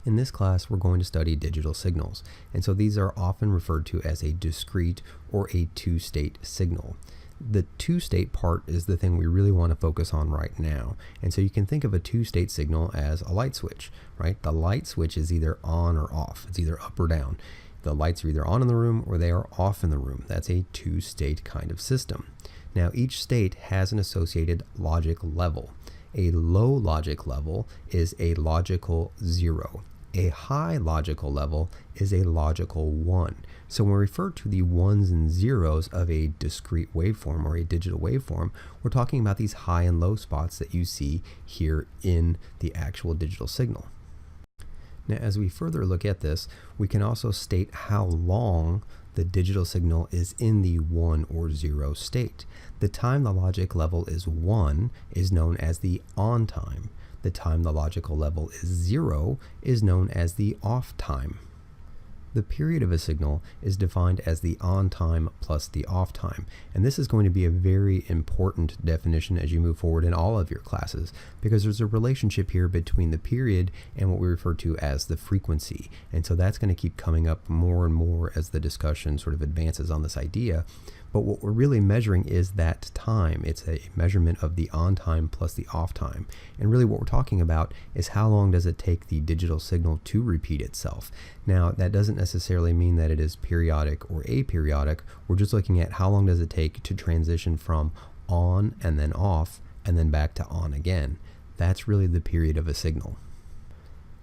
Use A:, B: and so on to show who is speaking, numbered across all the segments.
A: In this class, we're going to study digital signals, and so these are often referred to as a discrete or a two-state signal. The two-state part is the thing we really want to focus on right now, and so you can think of a two-state signal as a light switch, right? The light switch is either on or off. It's either up or down. The lights are either on in the room or they are off in the room. That's a two-state kind of system. Now, each state has an associated logic level. A low logic level is a logical 0. A high logical level is a logical 1. So when we refer to the ones and zeros of a discrete waveform or a digital waveform, we're talking about these high and low spots that you see here in the actual digital signal. Now, as we further look at this, we can also state how long the digital signal is in the 1 or 0 state. The time the logic level is 1 is known as the on time. The time the logical level is 0 is known as the off time. The period of a signal is defined as the on time plus the off time, and this is going to be a very important definition as you move forward in all of your classes, because there's a relationship here between the period and what we refer to as the frequency, and so that's going to keep coming up more and more as the discussion sort of advances on this idea. But what we're really measuring is that time. It's a measurement of the on time plus the off time. And really what we're talking about is how long does it take the digital signal to repeat itself. Now, that doesn't necessarily mean that it is periodic or aperiodic. We're just looking at how long does it take to transition from on and then off and then back to on again. That's really the period of a signal.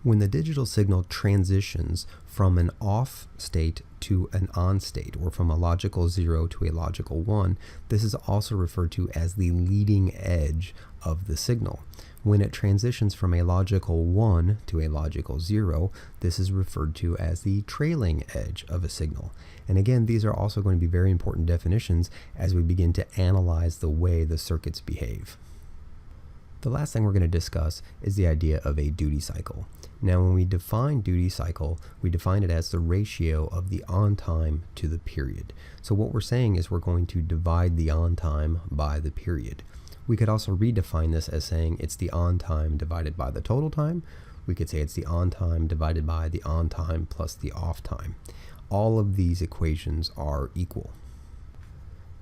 A: When the digital signal transitions from an off state to an on state, or from a logical 0 to a logical 1, this is also referred to as the leading edge of the signal. When it transitions from a logical 1 to a logical 0, this is referred to as the trailing edge of a signal. And again, these are also going to be very important definitions as we begin to analyze the way the circuits behave. The last thing we're going to discuss is the idea of a duty cycle. Now, when we define duty cycle, we define it as the ratio of the on time to the period. So what we're saying is we're going to divide the on time by the period. We could also redefine this as saying it's the on time divided by the total time. We could say it's the on time divided by the on time plus the off time. All of these equations are equal.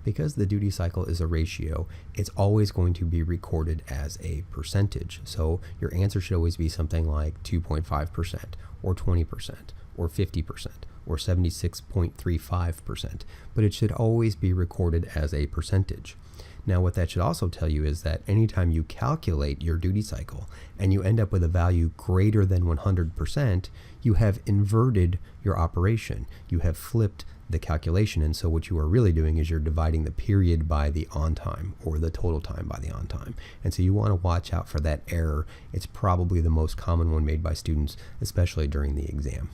A: Because the duty cycle is a ratio, it's always going to be recorded as a percentage. So your answer should always be something like 2.5% or 20% or 50% or 76.35%, but it should always be recorded as a percentage. Now, what that should also tell you is that anytime you calculate your duty cycle and you end up with a value greater than 100%, you have inverted your operation. You have flipped the calculation, and so what you are really doing is you're dividing the period by the on time, or the total time by the on time. And so you want to watch out for that error. It's probably the most common one made by students, especially during the exam.